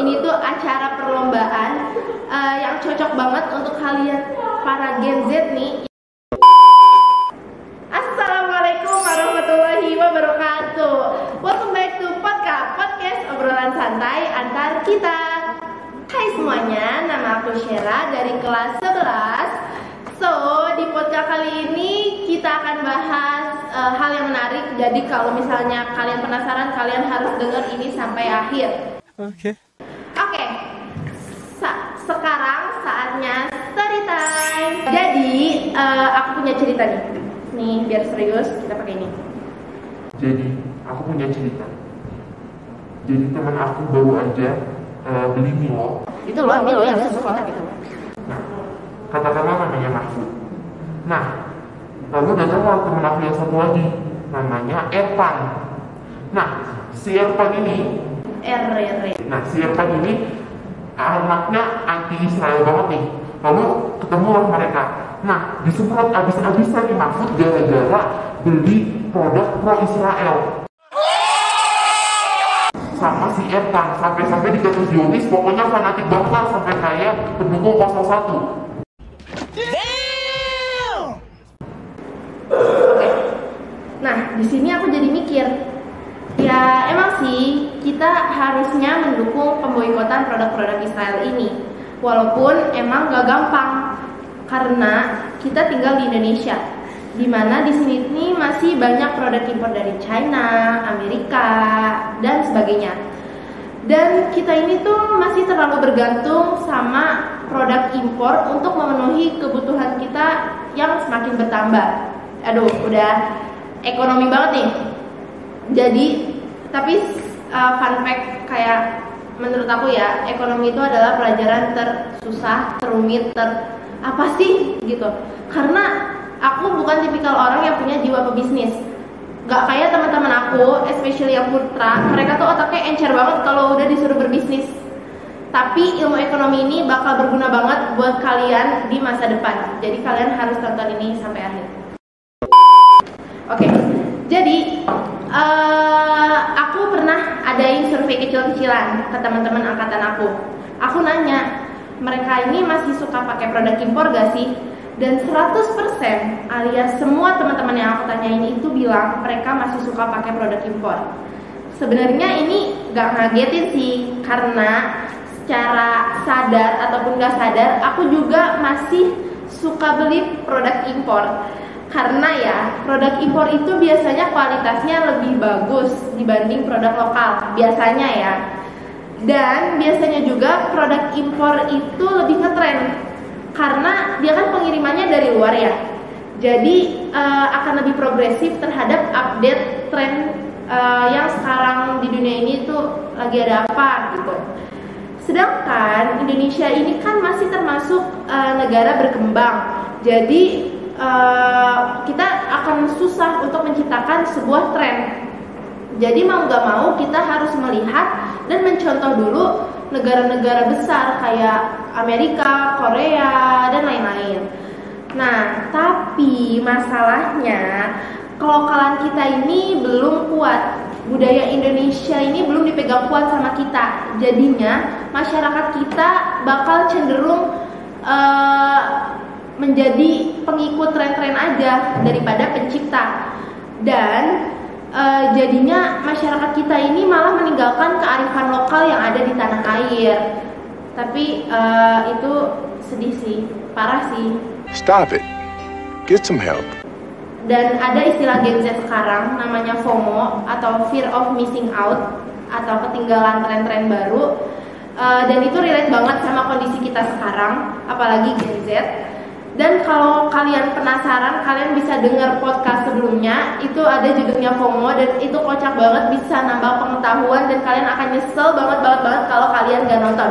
ini tuh acara perlombaan yang cocok banget untuk kalian para Gen Z nih. Assalamualaikum warahmatullahi wabarakatuh. Welcome back to podcast obrolan santai antar kita. Hai semuanya, nama aku Shera dari kelas 11. So, di podcast kali ini kita akan bahas hal yang menarik. Jadi kalau misalnya kalian penasaran, kalian harus dengar ini sampai akhir. Oke. Sekarang saatnya story time. Jadi aku punya cerita nih. Nih biar serius kita pakai ini. Jadi aku punya cerita. Jadi teman aku baru aja beli Milo. Itu loh Milo yang sesuatu gitu. Nah, katakanlah namanya Mahfud. Nah, lalu datanglah teman aku yang satu lagi, namanya Erpan. Nah, si Erpan ini anaknya anti-Israel banget nih. Lalu ketemulah mereka. Nah, disemprot abis-abisan nih Mahfud gara-gara beli produk pro-Israel sama si Erpan, sampai dikasih Zionis, pokoknya fanatik banget sampai kayak pendukung 01. Nah, di sini aku jadi mikir, ya emang sih kita harusnya mendukung pemboikotan produk-produk Israel ini, walaupun emang gak gampang karena kita tinggal di Indonesia, dimana di sini nih masih banyak produk impor dari China, Amerika, dan sebagainya. Dan kita ini tuh masih terlalu bergantung sama produk impor untuk memenuhi kebutuhan kita yang semakin bertambah. Aduh, udah ekonomi banget nih. Jadi, tapi fun fact kayak menurut aku ya, ekonomi itu adalah pelajaran tersusah, terumit, apa sih gitu. Karena aku bukan tipikal orang yang punya jiwa pebisnis. Gak kayak teman-teman aku, especially yang putra, mereka tuh otaknya encer banget kalau udah disuruh berbisnis. Tapi ilmu ekonomi ini bakal berguna banget buat kalian di masa depan. Jadi kalian harus tonton ini sampai akhir. Oke, jadi aku pernah adain survei kecil-kecilan ke teman-teman angkatan aku. Aku nanya, mereka ini masih suka pakai produk impor gak sih? Dan 100% alias semua teman-teman yang aku tanyain itu bilang mereka masih suka pakai produk impor. Sebenarnya ini gak ngagetin sih, karena secara sadar ataupun gak sadar aku juga masih suka beli produk impor. Karena ya, produk impor itu biasanya kualitasnya lebih bagus dibanding produk lokal, biasanya ya. Dan biasanya juga produk impor itu lebih ngetren, karena dia kan pengirimannya dari luar ya. Jadi akan lebih progresif terhadap update tren yang sekarang di dunia ini tuh lagi ada apa gitu. Sedangkan Indonesia ini kan masih termasuk negara berkembang. Jadi kita akan susah untuk menciptakan sebuah tren. Jadi mau gak mau kita harus melihat dan mencontoh dulu negara-negara besar kayak Amerika, Korea, dan lain-lain. Nah, tapi masalahnya kelokalan kita ini belum kuat. Budaya Indonesia ini belum dipegang kuat sama kita. Jadinya masyarakat kita bakal cenderung menjadi pengikut tren-tren aja daripada pencipta. Dan jadinya masyarakat kita ini malah meninggalkan kearifan lokal yang ada di tanah air. Tapi itu sedih sih, parah sih. Stop it. Get some help. Dan ada istilah Gen Z sekarang namanya FOMO atau Fear of Missing Out atau ketinggalan tren-tren baru. Dan itu relate banget sama kondisi kita sekarang, apalagi Gen Z. Dan kalau kalian penasaran, kalian bisa dengar podcast sebelumnya. Itu ada judulnya FOMO dan itu kocak banget, bisa nambah pengetahuan dan kalian akan nyesel banget kalau kalian gak nonton.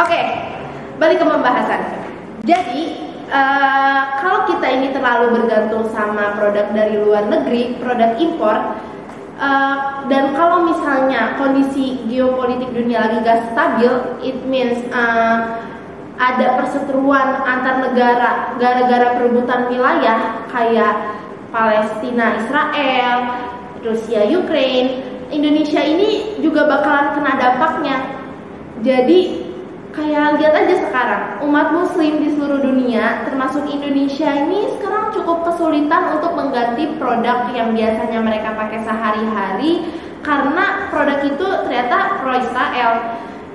Oke, balik ke pembahasan. Jadi kalau kita ini terlalu bergantung sama produk dari luar negeri, produk impor, dan kalau misalnya kondisi geopolitik dunia lagi gak stabil, it means ada perseteruan antar negara gara-gara perebutan wilayah kayak Palestina, Israel, Rusia, Ukraine, Indonesia ini juga bakal Jadi kayak lihat aja sekarang umat muslim di seluruh dunia termasuk Indonesia ini sekarang cukup kesulitan untuk mengganti produk yang biasanya mereka pakai sehari-hari karena produk itu ternyata pro Israel.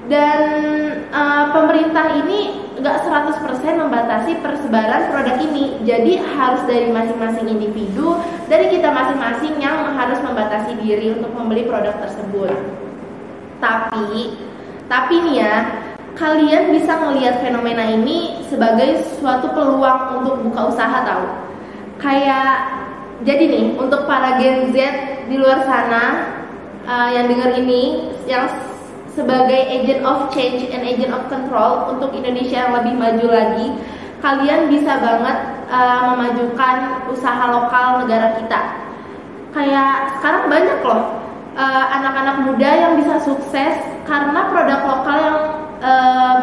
Dan pemerintah ini nggak 100% membatasi persebaran produk ini. Jadi harus dari masing-masing individu, dari kita masing-masing yang harus membatasi diri untuk membeli produk tersebut. Tapi nih ya, kalian bisa melihat fenomena ini sebagai suatu peluang untuk buka usaha tahu. Kayak jadi nih untuk para Gen Z di luar sana yang dengar ini, yang sebagai agent of change and agent of control untuk Indonesia yang lebih maju lagi, kalian bisa banget memajukan usaha lokal negara kita. Kayak sekarang banyak loh anak-anak muda yang bisa sukses karena produk lokal yang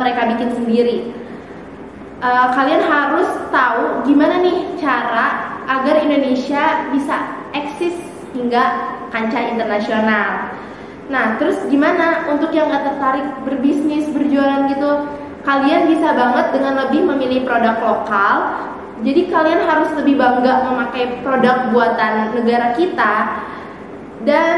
mereka bikin sendiri. Kalian harus tahu gimana nih cara agar Indonesia bisa eksis hingga kancah internasional. Nah, terus gimana untuk yang gak tertarik berbisnis, berjualan gitu? Kalian bisa banget dengan lebih memilih produk lokal. Jadi kalian harus lebih bangga memakai produk buatan negara kita. Dan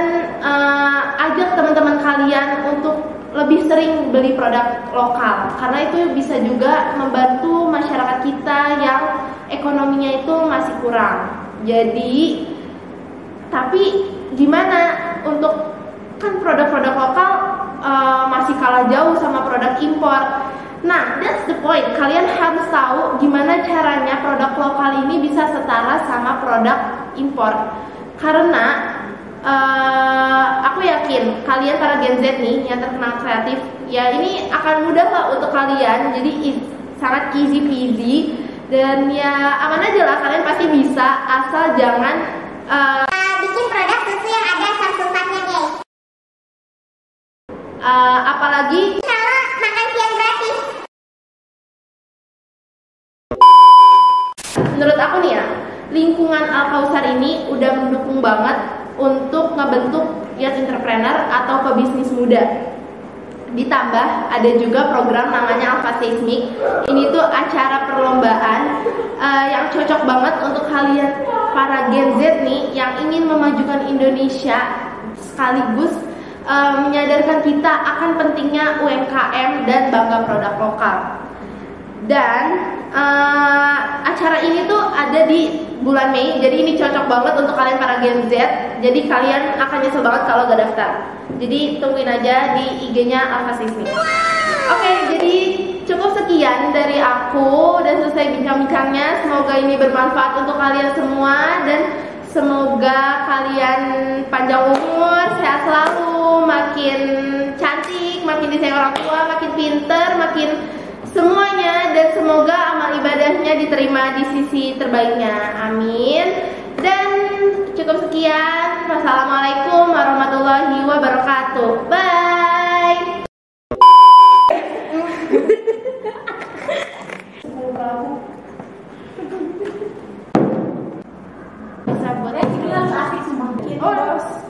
ajak teman-teman kalian untuk lebih sering beli produk lokal. Karena itu bisa juga membantu masyarakat kita yang ekonominya itu masih kurang. Jadi, tapi gimana untuk kan produk-produk lokal masih kalah jauh sama produk impor. Nah, that's the point. Kalian harus tahu gimana caranya produk lokal ini bisa setara sama produk impor. Karena aku yakin kalian para Gen Z nih yang terkenal kreatif, ya ini akan mudah lah untuk kalian. Jadi sangat easy peasy dan ya aman aja lah, kalian pasti bisa asal jangan bikin produk susu yang ada asam sulfatnya, guys. Apalagi Kalau makan siang gratis. menurut aku nih ya, lingkungan Al-Kausar ini udah mendukung banget untuk ngebentuk youth entrepreneur atau pebisnis muda. Ditambah ada juga program namanya Alpha Seismic. Ini tuh acara perlombaan yang cocok banget untuk kalian para Gen Z nih yang ingin memajukan Indonesia sekaligus menyadarkan kita akan pentingnya UMKM dan bangga produk lokal. Dan acara ini tuh ada di bulan Mei, jadi ini cocok banget untuk kalian para Gen Z. Jadi kalian akan nyesel banget kalau gak daftar. Jadi tungguin aja di IG-nya Alpha Seismic. Oke, jadi cukup sekian dari aku dan selesai bincang-bincangnya. Semoga ini bermanfaat untuk kalian semua dan semoga kalian panjang umur, sehat selalu, makin cantik, makin disayang orang tua, makin pinter, makin semuanya, dan semoga amal ibadahnya diterima di sisi terbaiknya. Amin. Dan cukup sekian. Wassalamualaikum warahmatullahi wabarakatuh. Bye. Bisa buat asik semakin.